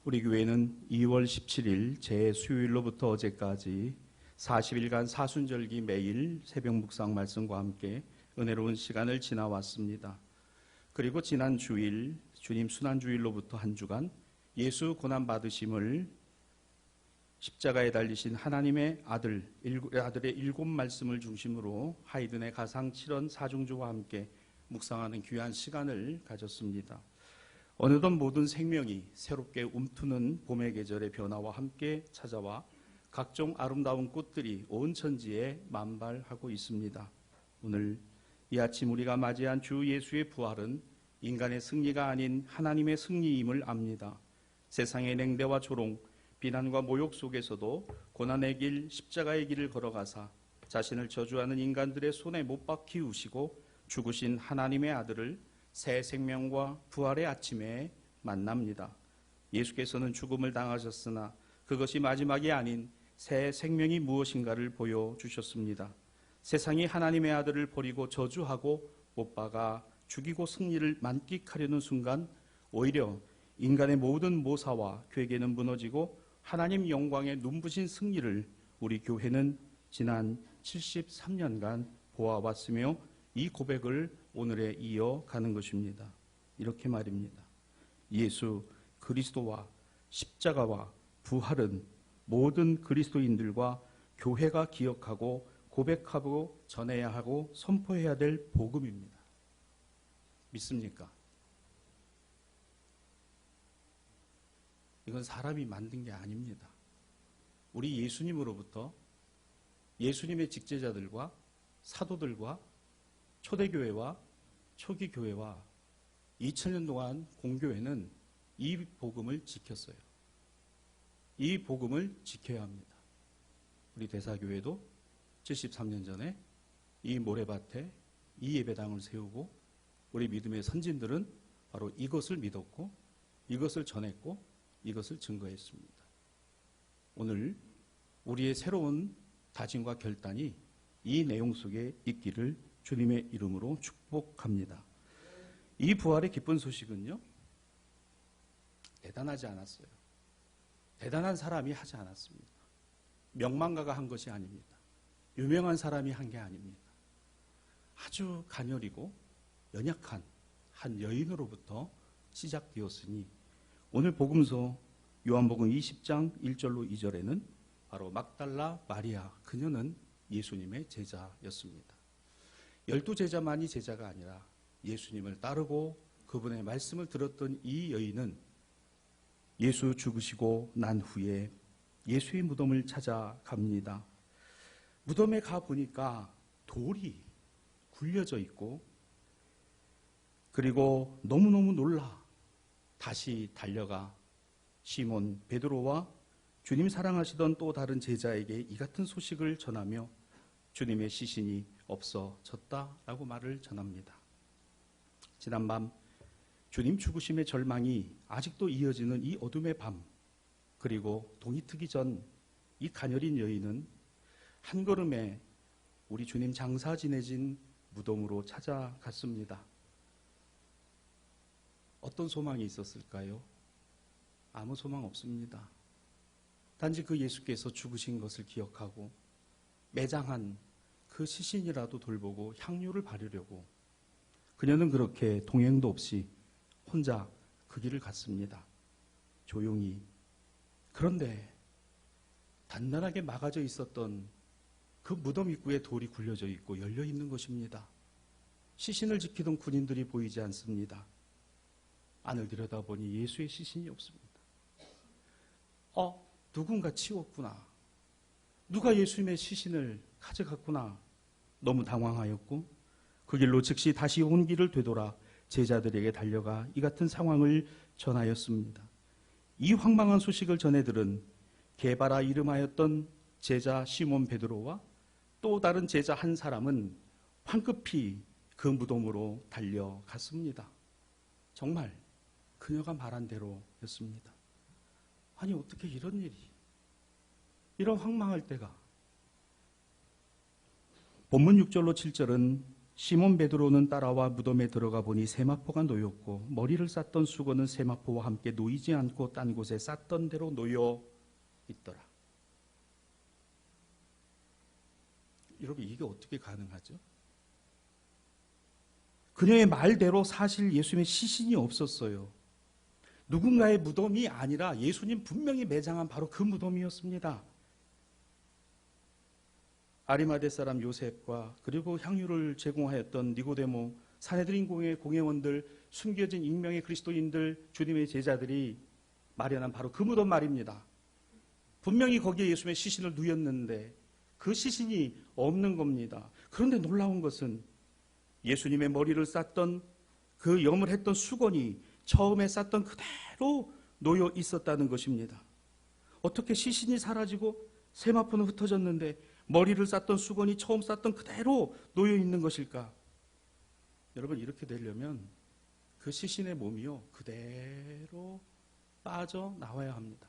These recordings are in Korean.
우리 교회는 2월 17일 제수요일로부터 어제까지 40일간 사순절기 매일 새벽 묵상 말씀과 함께 은혜로운 시간을 지나왔습니다. 그리고 지난 주일 주님 순환주일로부터 한 주간 예수 고난받으심을 십자가에 달리신 하나님의 아들의 일곱 말씀을 중심으로 하이든의 가상 7원 사중주와 함께 묵상하는 귀한 시간을 가졌습니다. 어느덧 모든 생명이 새롭게 움트는 봄의 계절의 변화와 함께 찾아와 각종 아름다운 꽃들이 온 천지에 만발하고 있습니다. 오늘 이 아침 우리가 맞이한 주 예수의 부활은 인간의 승리가 아닌 하나님의 승리임을 압니다. 세상의 냉대와 조롱, 비난과 모욕 속에서도 고난의 길, 십자가의 길을 걸어가사 자신을 저주하는 인간들의 손에 못 박히우시고 죽으신 하나님의 아들을 새 생명과 부활의 아침에 만납니다. 예수께서는 죽음을 당하셨으나 그것이 마지막이 아닌 새 생명이 무엇인가를 보여주셨습니다. 세상이 하나님의 아들을 버리고 저주하고 못 박아 죽이고 승리를 만끽하려는 순간 오히려 인간의 모든 모사와 괴계는 무너지고 하나님 영광의 눈부신 승리를 우리 교회는 지난 73년간 보아왔으며 이 고백을 오늘에 이어가는 것입니다. 이렇게 말입니다. 예수 그리스도와 십자가와 부활은 모든 그리스도인들과 교회가 기억하고 고백하고 전해야 하고 선포해야 될 복음입니다. 믿습니까? 이건 사람이 만든 게 아닙니다. 우리 예수님으로부터 예수님의 직제자들과 사도들과 초대교회와 초기교회와 2000년 동안 공교회는 이 복음을 지켰어요. 이 복음을 지켜야 합니다. 우리 대사교회도 73년 전에 이 모래밭에 이 예배당을 세우고 우리 믿음의 선진들은 바로 이것을 믿었고 이것을 전했고 이것을 증거했습니다. 오늘 우리의 새로운 다짐과 결단이 이 내용 속에 있기를 주님의 이름으로 축복합니다. 이 부활의 기쁜 소식은요, 대단하지 않았어요. 대단한 사람이 하지 않았습니다. 명망가가 한 것이 아닙니다. 유명한 사람이 한 게 아닙니다. 아주 가녀리고 연약한 한 여인으로부터 시작되었으니 오늘 복음서 요한복음 20장 1절로 2절에는 바로 막달라 마리아, 그녀는 예수님의 제자였습니다. 12제자만이 제자가 아니라 예수님을 따르고 그분의 말씀을 들었던 이 여인은 예수 죽으시고 난 후에 예수의 무덤을 찾아갑니다. 무덤에 가보니까 돌이 굴려져 있고 그리고 너무너무 놀라 다시 달려가 시몬 베드로와 주님 사랑하시던 또 다른 제자에게 이 같은 소식을 전하며 주님의 시신이 없어졌다라고 말을 전합니다. 지난밤 주님 죽으심의 절망이 아직도 이어지는 이 어둠의 밤, 그리고 동이 트기 전 이 가녀린 여인은 한 걸음에 우리 주님 장사 지내진 무덤으로 찾아갔습니다. 어떤 소망이 있었을까요? 아무 소망 없습니다. 단지 그 예수께서 죽으신 것을 기억하고 매장한 그 시신이라도 돌보고 향유를 바르려고 그녀는 그렇게 동행도 없이 혼자 그 길을 갔습니다. 조용히. 그런데 단단하게 막아져 있었던 그 무덤 입구에 돌이 굴려져 있고 열려 있는 것입니다. 시신을 지키던 군인들이 보이지 않습니다. 안을 들여다보니 예수의 시신이 없습니다. 누군가 치웠구나. 누가 예수님의 시신을 가져갔구나. 너무 당황하였고 그 길로 즉시 다시 온 길을 되돌아 제자들에게 달려가 이 같은 상황을 전하였습니다. 이 황망한 소식을 전해 들은 게바라 이름하였던 제자 시몬 베드로와 또 다른 제자 한 사람은 황급히 그 무덤으로 달려갔습니다. 정말 그녀가 말한 대로였습니다. 아니 어떻게 이런 일이, 이런 황망할 때가. 본문 6절로 7절은 시몬 베드로는 따라와 무덤에 들어가 보니 세마포가 놓였고 머리를 쌌던 수건은 세마포와 함께 놓이지 않고 딴 곳에 쌌던 대로 놓여 있더라. 여러분, 이게 어떻게 가능하죠? 그녀의 말대로 사실 예수님의 시신이 없었어요. 누군가의 무덤이 아니라 예수님 분명히 매장한 바로 그 무덤이었습니다. 아리마대 사람 요셉과 그리고 향유를 제공하였던 니고데모, 산헤드린 공회원들, 숨겨진 익명의 그리스도인들, 주님의 제자들이 마련한 바로 그 무덤 말입니다. 분명히 거기에 예수님의 시신을 누였는데 그 시신이 없는 겁니다. 그런데 놀라운 것은 예수님의 머리를 쌌던 그 염을 했던 수건이 처음에 쌌던 그대로 놓여 있었다는 것입니다. 어떻게 시신이 사라지고 세마포는 흩어졌는데 머리를 쌌던 수건이 처음 쌌던 그대로 놓여 있는 것일까? 여러분, 이렇게 되려면 그 시신의 몸이요 그대로 빠져나와야 합니다.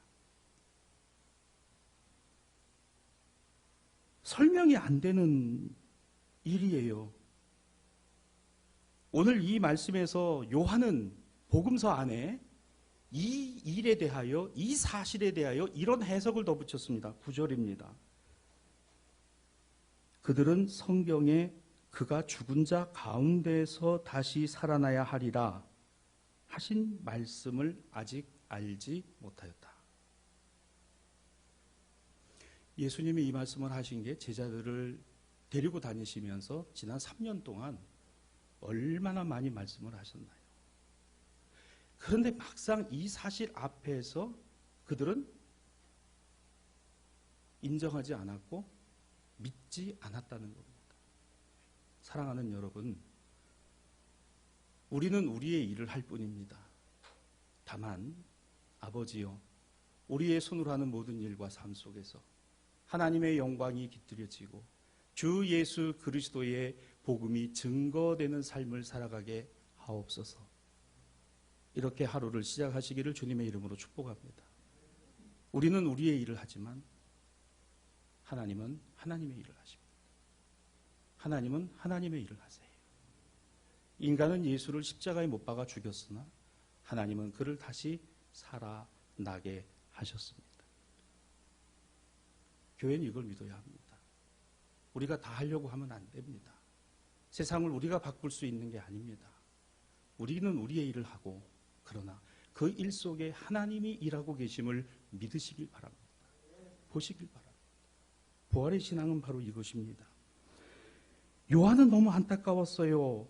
설명이 안 되는 일이에요. 오늘 이 말씀에서 요한은 복음서 안에 이 일에 대하여, 이 사실에 대하여 이런 해석을 덧붙였습니다. 9절입니다. 그들은 성경에 그가 죽은 자 가운데서 다시 살아나야 하리라 하신 말씀을 아직 알지 못하였다. 예수님이 이 말씀을 하신 게 제자들을 데리고 다니시면서 지난 3년 동안 얼마나 많이 말씀을 하셨나요? 그런데 막상 이 사실 앞에서 그들은 인정하지 않았고 믿지 않았다는 겁니다. 사랑하는 여러분, 우리는 우리의 일을 할 뿐입니다. 다만 아버지여, 우리의 손으로 하는 모든 일과 삶 속에서 하나님의 영광이 깃들여지고 주 예수 그리스도의 복음이 증거되는 삶을 살아가게 하옵소서. 이렇게 하루를 시작하시기를 주님의 이름으로 축복합니다. 우리는 우리의 일을 하지만 하나님은 하나님의 일을 하십니다. 하나님은 하나님의 일을 하세요. 인간은 예수를 십자가에 못 박아 죽였으나 하나님은 그를 다시 살아나게 하셨습니다. 교회는 이걸 믿어야 합니다. 우리가 다 하려고 하면 안 됩니다. 세상을 우리가 바꿀 수 있는 게 아닙니다. 우리는 우리의 일을 하고, 그러나 그 일 속에 하나님이 일하고 계심을 믿으시길 바랍니다. 보시길 바랍니다. 부활의 신앙은 바로 이것입니다. 요한은 너무 안타까웠어요.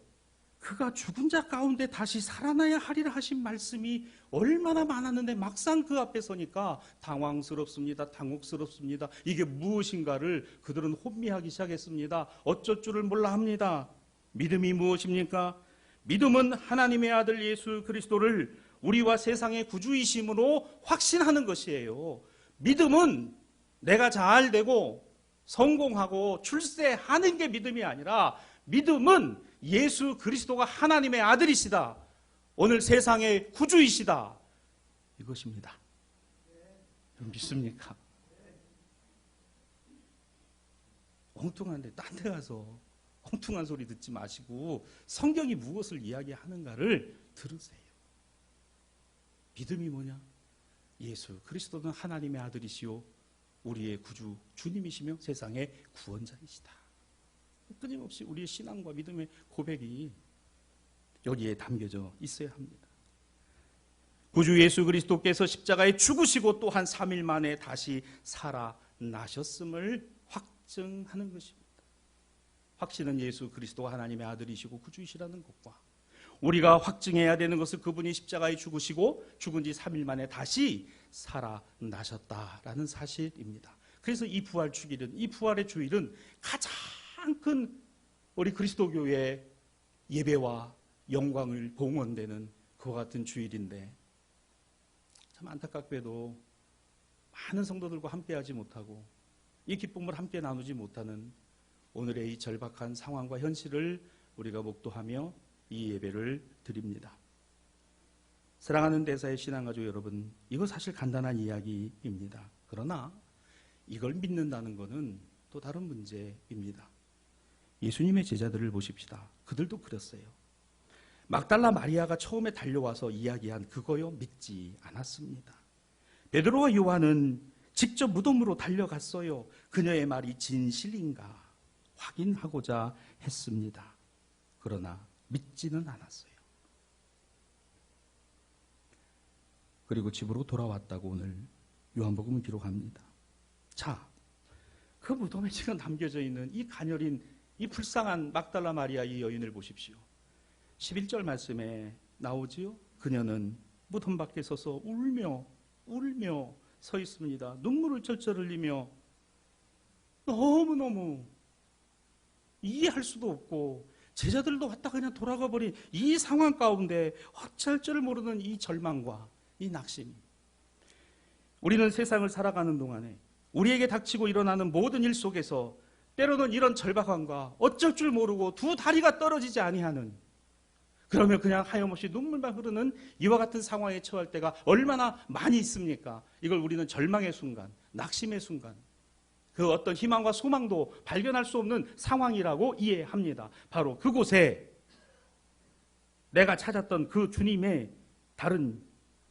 그가 죽은 자 가운데 다시 살아나야 하리라 하신 말씀이 얼마나 많았는데 막상 그 앞에 서니까 당황스럽습니다. 당혹스럽습니다. 이게 무엇인가를 그들은 혼미하기 시작했습니다. 어쩔 줄을 몰라 합니다. 믿음이 무엇입니까? 믿음은 하나님의 아들 예수 그리스도를 우리와 세상의 구주이심으로 확신하는 것이에요. 믿음은 내가 잘 되고 성공하고 출세하는 게 믿음이 아니라, 믿음은 예수 그리스도가 하나님의 아들이시다, 오늘 세상의 구주이시다, 이것입니다. 여러분 믿습니까? 엉뚱한데 딴 데 가서 엉뚱한 소리 듣지 마시고 성경이 무엇을 이야기하는가를 들으세요. 믿음이 뭐냐? 예수 그리스도는 하나님의 아들이시오, 우리의 구주 주님이시며 세상의 구원자이시다. 끊임없이 우리의 신앙과 믿음의 고백이 여기에 담겨져 있어야 합니다. 구주 예수 그리스도께서 십자가에 죽으시고 또한 3일 만에 다시 살아나셨음을 확증하는 것입니다. 확신은 예수 그리스도가 하나님의 아들이시고 구주이시라는 것과, 우리가 확증해야 되는 것은 그분이 십자가에 죽으시고 죽은 지 3일 만에 다시 살아나셨다라는 사실입니다. 그래서 이 부활 주일은, 이 부활의 주일은 가장 큰 우리 그리스도교의 예배와 영광을 봉헌되는 그와 같은 주일인데, 참 안타깝게도 많은 성도들과 함께하지 못하고 이 기쁨을 함께 나누지 못하는 오늘의 이 절박한 상황과 현실을 우리가 목도하며 이 예배를 드립니다. 사랑하는 대사의 신앙가족 여러분, 이거 사실 간단한 이야기입니다. 그러나 이걸 믿는다는 것은 또 다른 문제입니다. 예수님의 제자들을 보십시다. 그들도 그랬어요. 막달라 마리아가 처음에 달려와서 이야기한 그거요 믿지 않았습니다. 베드로와 요한은 직접 무덤으로 달려갔어요. 그녀의 말이 진실인가 확인하고자 했습니다. 그러나 믿지는 않았어요. 그리고 집으로 돌아왔다고 오늘 요한복음은 기록합니다. 자, 그 무덤에 지금 담겨져 있는 이 가녀린, 이 불쌍한 막달라 마리아 이 여인을 보십시오. 11절 말씀에 나오지요. 그녀는 무덤 밖에 서서 울며 서 있습니다. 눈물을 절절 흘리며 너무너무 이해할 수도 없고 제자들도 왔다 그냥 돌아가 버린 이 상황 가운데 어찌할 줄을 모르는 이 절망과 이 낙심이, 우리는 세상을 살아가는 동안에 우리에게 닥치고 일어나는 모든 일 속에서 때로는 이런 절박함과 어쩔 줄 모르고 두 다리가 떨어지지 아니하는, 그러면 그냥 하염없이 눈물만 흐르는 이와 같은 상황에 처할 때가 얼마나 많이 있습니까? 이걸 우리는 절망의 순간, 낙심의 순간, 그 어떤 희망과 소망도 발견할 수 없는 상황이라고 이해합니다. 바로 그곳에 내가 찾았던 그 주님의 다른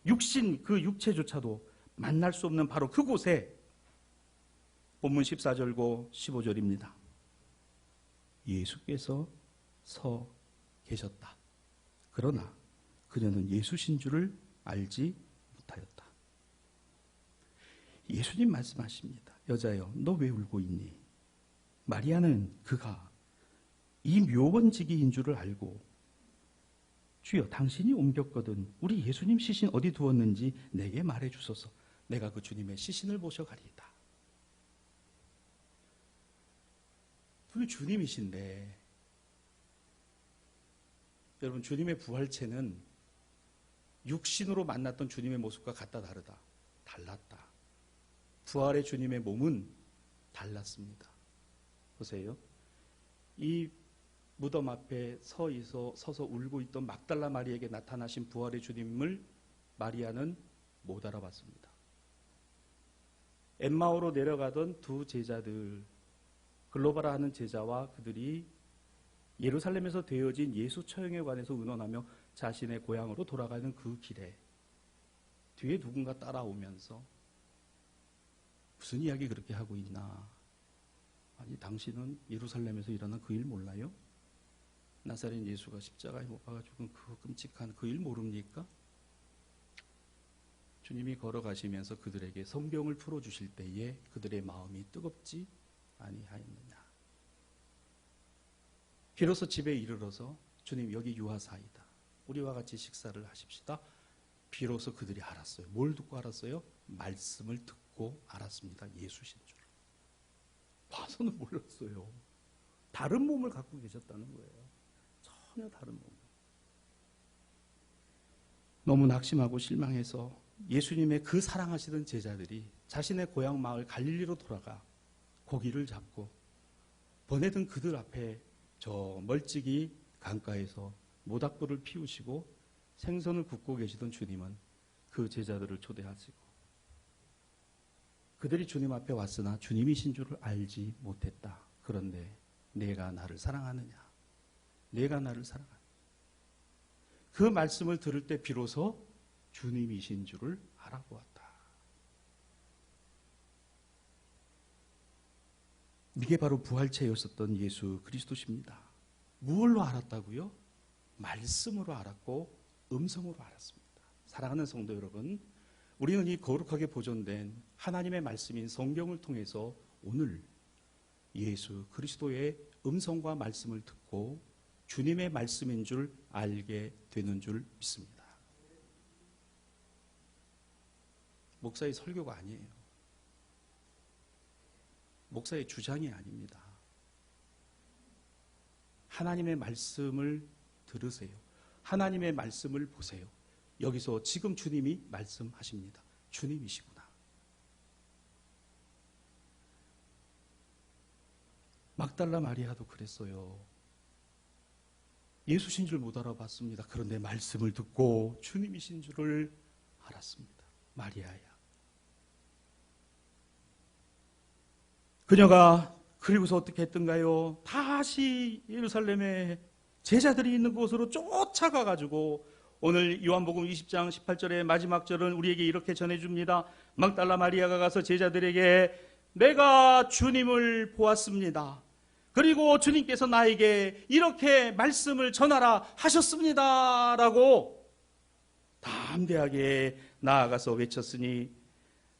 육신, 그 육체조차도 만날 수 없는 바로 그곳에 본문 14절고 15절입니다. 예수께서 서 계셨다. 그러나 그녀는 예수신 줄을 알지 못하였다. 예수님 말씀하십니다. 여자여, 너 왜 울고 있니? 마리아는 그가 이 묘원지기인 줄을 알고, 주여 당신이 옮겼거든 우리 예수님 시신 어디 두었는지 내게 말해 주소서. 내가 그 주님의 시신을 모셔가리이다. 분명 주님이신데, 여러분, 주님의 부활체는 육신으로 만났던 주님의 모습과 같다 다르다? 달랐다. 부활의 주님의 몸은 달랐습니다. 보세요. 이 무덤 앞에 서서 울고 있던 막달라 마리에게 나타나신 부활의 주님을 마리아는 못 알아봤습니다. 엠마오로 내려가던 두 제자들, 글로바라 하는 제자와 그들이 예루살렘에서 되어진 예수 처형에 관해서 의논하며 자신의 고향으로 돌아가는 그 길에 뒤에 누군가 따라오면서 무슨 이야기 그렇게 하고 있나? 아니, 당신은 예루살렘에서 일어난 그 일 몰라요? 나사렛 예수가 십자가에 못 박아 죽은 그 끔찍한 그 일 모릅니까? 주님이 걸어가시면서 그들에게 성경을 풀어주실 때에 그들의 마음이 뜨겁지 아니하였느냐. 비로소 집에 이르러서 주님 여기 유하사이다. 우리와 같이 식사를 하십시다. 비로소 그들이 알았어요. 뭘 듣고 알았어요? 말씀을 듣고 알았습니다. 예수신 줄. 봐서는 몰랐어요. 다른 몸을 갖고 계셨다는 거예요. 전혀 다른 몸. 너무 낙심하고 실망해서 예수님의 그 사랑하시던 제자들이 자신의 고향 마을 갈릴리로 돌아가 고기를 잡고 보내던 그들 앞에 저 멀찍이 강가에서 모닥불을 피우시고 생선을 굽고 계시던 주님은 그 제자들을 초대하시고, 그들이 주님 앞에 왔으나 주님이신 줄을 알지 못했다. 그런데 내가 나를 사랑하느냐? 내가 나를 사랑하느냐? 그 말씀을 들을 때 비로소 주님이신 줄을 알아보았다. 이게 바로 부활체였었던 예수 그리스도십니다. 무엇로 알았다고요? 말씀으로 알았고 음성으로 알았습니다. 사랑하는 성도 여러분, 우리는 이 거룩하게 보존된 하나님의 말씀인 성경을 통해서 오늘 예수 그리스도의 음성과 말씀을 듣고 주님의 말씀인 줄 알게 되는 줄 믿습니다. 목사의 설교가 아니에요. 목사의 주장이 아닙니다. 하나님의 말씀을 들으세요. 하나님의 말씀을 보세요. 여기서 지금 주님이 말씀하십니다. 주님이시구나. 막달라 마리아도 그랬어요. 예수신 줄 못 알아봤습니다. 그런데 말씀을 듣고 주님이신 줄을 알았습니다. 마리아야. 그녀가 그리고서 어떻게 했던가요? 다시 예루살렘에 제자들이 있는 곳으로 쫓아가가지고 오늘 요한복음 20장 18절의 마지막 절은 우리에게 이렇게 전해줍니다. 막달라 마리아가 가서 제자들에게 내가 주님을 보았습니다. 그리고 주님께서 나에게 이렇게 말씀을 전하라 하셨습니다. 라고 담대하게 나아가서 외쳤으니,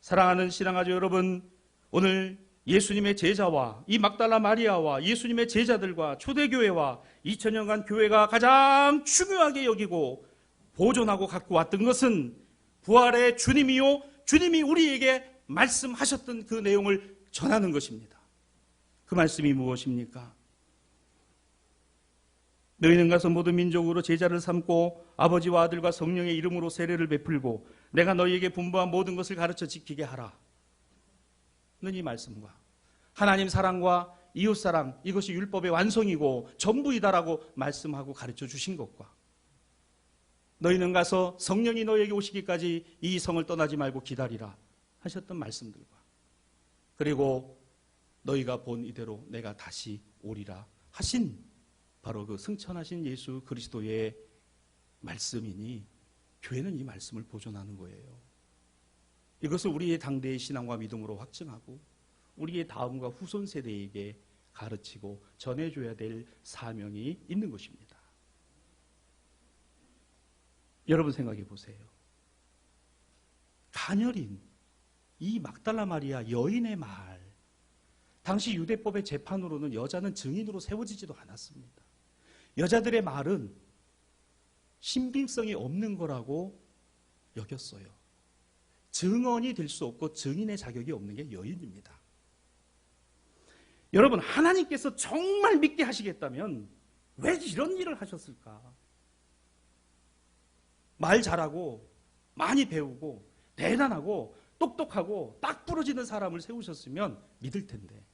사랑하는 신앙가족 여러분, 오늘 예수님의 제자와 이 막달라 마리아와 예수님의 제자들과 초대교회와 2000년간 교회가 가장 중요하게 여기고 보존하고 갖고 왔던 것은 부활의 주님이요, 주님이 우리에게 말씀하셨던 그 내용을 전하는 것입니다. 그 말씀이 무엇입니까? 너희는 가서 모든 민족으로 제자를 삼고 아버지와 아들과 성령의 이름으로 세례를 베풀고 내가 너희에게 분부한 모든 것을 가르쳐 지키게 하라. 는 이 말씀과 하나님 사랑과 이웃 사랑, 이것이 율법의 완성이고 전부이다라고 말씀하고 가르쳐 주신 것과 너희는 가서 성령이 너희에게 오시기까지 이 성을 떠나지 말고 기다리라 하셨던 말씀들과, 그리고 너희가 본 이대로 내가 다시 오리라 하신 바로 그 승천하신 예수 그리스도의 말씀이니 교회는 이 말씀을 보존하는 거예요. 이것을 우리의 당대의 신앙과 믿음으로 확증하고 우리의 다음과 후손 세대에게 가르치고 전해줘야 될 사명이 있는 것입니다. 여러분 생각해 보세요. 가녀린 이 막달라 마리아 여인의 말, 당시 유대법의 재판으로는 여자는 증인으로 세워지지도 않았습니다. 여자들의 말은 신빙성이 없는 거라고 여겼어요. 증언이 될 수 없고 증인의 자격이 없는 게 여인입니다. 여러분, 하나님께서 정말 믿게 하시겠다면 왜 이런 일을 하셨을까? 말 잘하고 많이 배우고 대단하고 똑똑하고 딱 부러지는 사람을 세우셨으면 믿을 텐데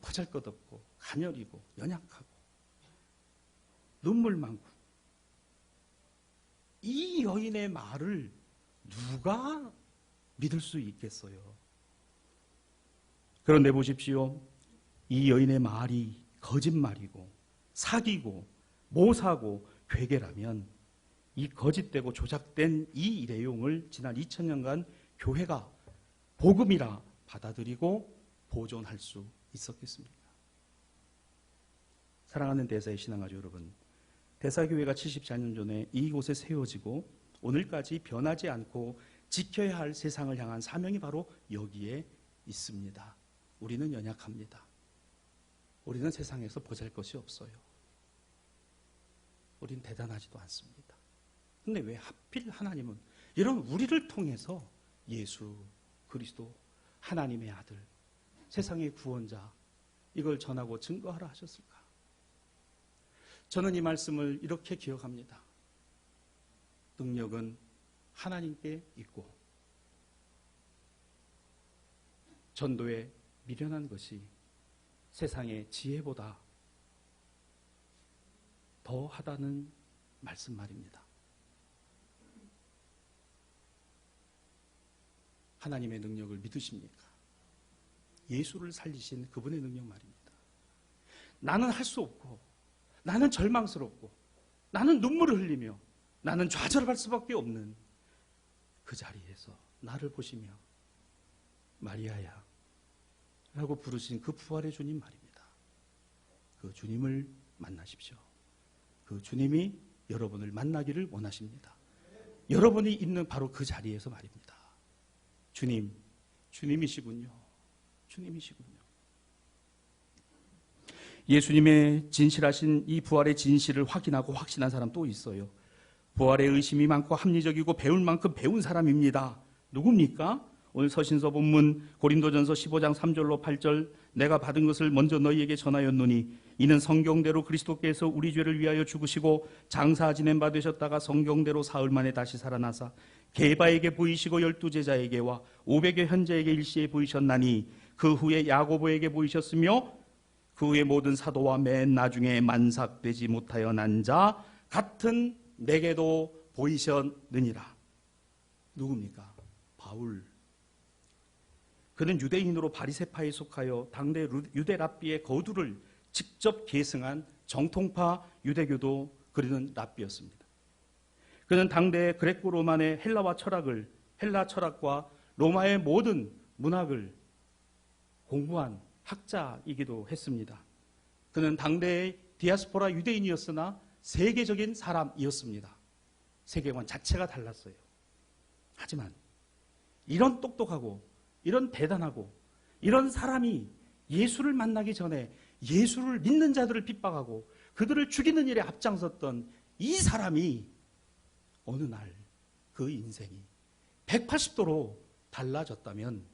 보잘것없고 가녀리고 연약하고 눈물 많고, 이 여인의 말을 누가 믿을 수 있겠어요? 그런데 보십시오. 이 여인의 말이 거짓말이고 사기고 모사고 괴계라면 이 거짓되고 조작된 이 내용을 지난 2000년간 교회가 복음이라 받아들이고 보존할 수 있었겠습니까? 사랑하는 대사의 신앙가족 여러분, 대사교회가 74년 전에 이곳에 세워지고 오늘까지 변하지 않고 지켜야 할 세상을 향한 사명이 바로 여기에 있습니다. 우리는 연약합니다. 우리는 세상에서 보잘것이 없어요. 우린 대단하지도 않습니다. 근데 왜 하필 하나님은 이런 우리를 통해서 예수 그리스도 하나님의 아들, 세상의 구원자, 이걸 전하고 증거하라 하셨을까? 저는 이 말씀을 이렇게 기억합니다. 능력은 하나님께 있고 전도에 미련한 것이 세상의 지혜보다 더 하다는 말씀 말입니다. 하나님의 능력을 믿으십니까? 예수를 살리신 그분의 능력 말입니다. 나는 할 수 없고 나는 절망스럽고 나는 눈물을 흘리며 나는 좌절할 수밖에 없는 그 자리에서 나를 보시며 마리아야 라고 부르신 그 부활의 주님 말입니다. 그 주님을 만나십시오. 그 주님이 여러분을 만나기를 원하십니다. 여러분이 있는 바로 그 자리에서 말입니다. 주님이시군요. 주님이시군요. 예수님의 진실하신 이 부활의 진실을 확인하고 확신한 사람 또 있어요. 부활의 의심이 많고 합리적이고 배울 만큼 배운 사람입니다. 누굽니까? 오늘 서신서 본문 고린도전서 15장 3절로 8절, 내가 받은 것을 먼저 너희에게 전하였노니 이는 성경대로 그리스도께서 우리 죄를 위하여 죽으시고 장사 지낸 바 되셨다가 성경대로 사흘 만에 다시 살아나사 게바에게 보이시고 12제자에게와 500여 현자에게 일시에 보이셨나니 그 후에 야고보에게 보이셨으며 그 후에 모든 사도와 맨 나중에 만삭되지 못하여 난 자 같은 내게도 보이셨느니라. 누굽니까? 바울. 그는 유대인으로 바리새파에 속하여 당대 유대 랍비의 거두를 직접 계승한 정통파 유대교도 그리는 랍비였습니다. 그는 당대 그레코 로만의 헬라 철학과 로마의 모든 문학을 공부한 학자이기도 했습니다. 그는 당대의 디아스포라 유대인이었으나 세계적인 사람이었습니다. 세계관 자체가 달랐어요. 하지만 이런 똑똑하고 이런 대단하고 이런 사람이 예수를 만나기 전에 예수를 믿는 자들을 핍박하고 그들을 죽이는 일에 앞장섰던 이 사람이 어느 날 그 인생이 180도로 달라졌다면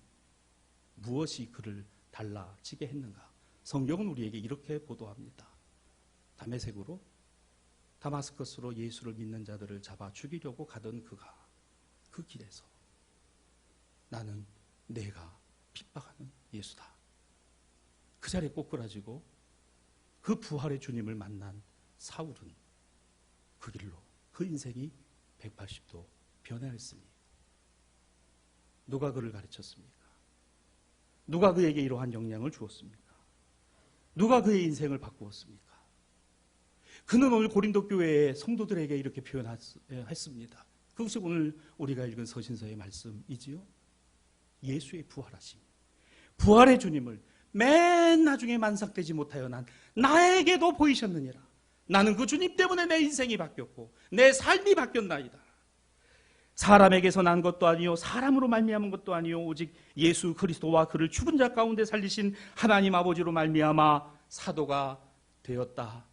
무엇이 그를 달라지게 했는가? 성경은 우리에게 이렇게 보도합니다. 다메섹으로 다마스커스로 예수를 믿는 자들을 잡아 죽이려고 가던 그가 그 길에서 나는 내가 핍박하는 예수다. 그 자리에 꼬꾸라지고 그 부활의 주님을 만난 사울은 그 길로 그 인생이 180도 변화했으니 누가 그를 가르쳤습니까? 누가 그에게 이러한 영향을 주었습니까? 누가 그의 인생을 바꾸었습니까? 그는 오늘 고린도 교회의 성도들에게 이렇게 표현했습니다. 그것이 오늘 우리가 읽은 서신서의 말씀이지요. 예수의 부활하심, 부활의 주님을 맨 나중에 만삭되지 못하여 나에게도 보이셨느니라. 나는 그 주님 때문에 내 인생이 바뀌었고 내 삶이 바뀌었나이다. 사람에게서 난 것도 아니요 사람으로 말미암은 것도 아니요 오직 예수 그리스도와 그를 죽은 자 가운데 살리신 하나님 아버지로 말미암아 사도가 되었다.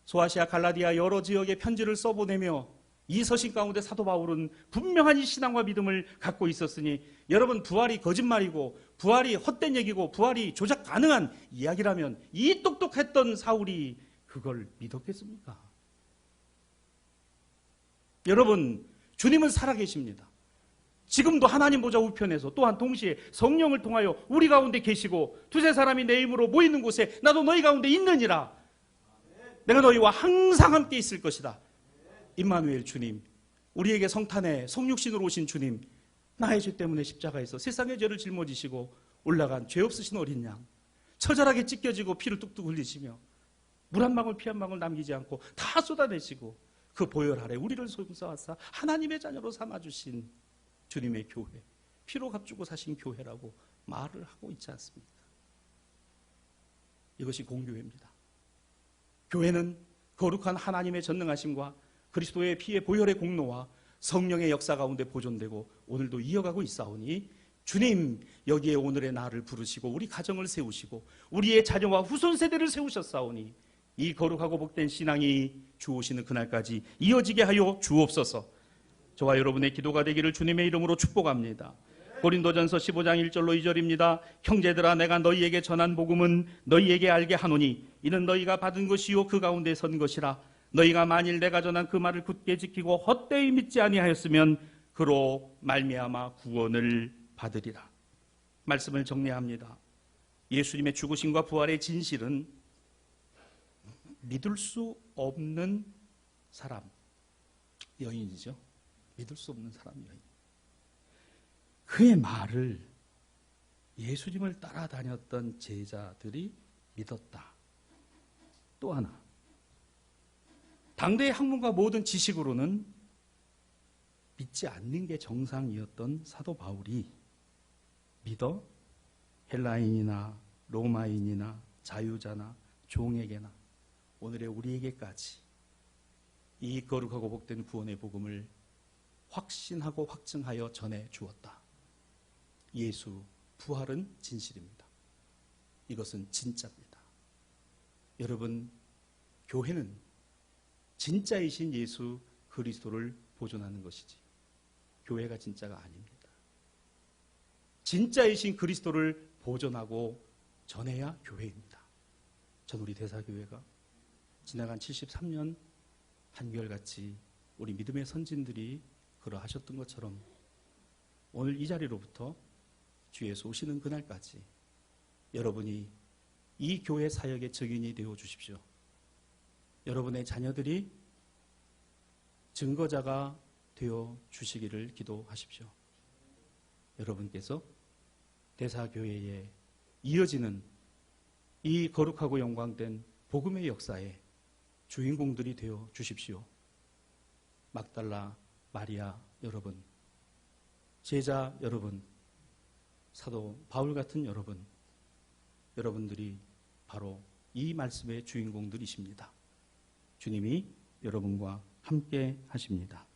소아시아 갈라디아 여러 지역에 편지를 써보내며 이 서신 가운데 사도 바울은 분명한 이 신앙과 믿음을 갖고 있었으니 여러분, 부활이 거짓말이고 부활이 헛된 얘기고 부활이 조작 가능한 이야기라면 이 똑똑했던 사울이 그걸 믿었겠습니까? 여러분, 주님은 살아계십니다. 지금도 하나님 보좌 우편에서 또한 동시에 성령을 통하여 우리 가운데 계시고 두세 사람이 내 이름으로 모이는 곳에 나도 너희 가운데 있느니라. 내가 너희와 항상 함께 있을 것이다. 임마누엘 주님, 우리에게 성탄에 성육신으로 오신 주님, 나의 죄 때문에 십자가에서 세상의 죄를 짊어지시고 올라간 죄 없으신 어린 양, 처절하게 찢겨지고 피를 뚝뚝 흘리시며 물 한 방울 피 한 방울 남기지 않고 다 쏟아내시고 그 보혈 아래 우리를 송사하사 하나님의 자녀로 삼아주신 주님의 교회, 피로 값주고 사신 교회라고 말을 하고 있지 않습니까? 이것이 공교회입니다. 교회는 거룩한 하나님의 전능하심과 그리스도의 피의 보혈의 공로와 성령의 역사 가운데 보존되고 오늘도 이어가고 있사오니 주님, 여기에 오늘의 나를 부르시고 우리 가정을 세우시고 우리의 자녀와 후손 세대를 세우셨사오니 이 거룩하고 복된 신앙이 주오시는 그날까지 이어지게 하여 주옵소서. 저와 여러분의 기도가 되기를 주님의 이름으로 축복합니다. 고린도전서 15장 1절로 2절입니다. 형제들아, 내가 너희에게 전한 복음은 너희에게 알게 하노니 이는 너희가 받은 것이요 그 가운데 선 것이라. 너희가 만일 내가 전한 그 말을 굳게 지키고 헛되이 믿지 아니하였으면 그로 말미암아 구원을 받으리라. 말씀을 정리합니다. 예수님의 죽으심과 부활의 진실은 믿을 수 없는 사람, 여인이죠. 믿을 수 없는 사람, 여인. 그의 말을 예수님을 따라다녔던 제자들이 믿었다. 또 하나, 당대의 학문과 모든 지식으로는 믿지 않는 게 정상이었던 사도 바울이 믿어 헬라인이나 로마인이나 자유자나 종에게나 오늘의 우리에게까지 이 거룩하고 복된 구원의 복음을 확신하고 확증하여 전해 주었다. 예수 부활은 진실입니다. 이것은 진짜입니다. 여러분, 교회는 진짜이신 예수 그리스도를 보존하는 것이지 교회가 진짜가 아닙니다. 진짜이신 그리스도를 보존하고 전해야 교회입니다. 전 우리 대사교회가 지나간 73년 한결같이 우리 믿음의 선진들이 그러하셨던 것처럼 오늘 이 자리로부터 주 예수 오시는 그날까지 여러분이 이 교회 사역의 증인이 되어 주십시오. 여러분의 자녀들이 증거자가 되어 주시기를 기도하십시오. 여러분께서 대사교회에 이어지는 이 거룩하고 영광된 복음의 역사에 주인공들이 되어 주십시오. 막달라 마리아 여러분, 제자 여러분, 사도 바울 같은 여러분, 여러분들이 바로 이 말씀의 주인공들이십니다. 주님이 여러분과 함께 하십니다.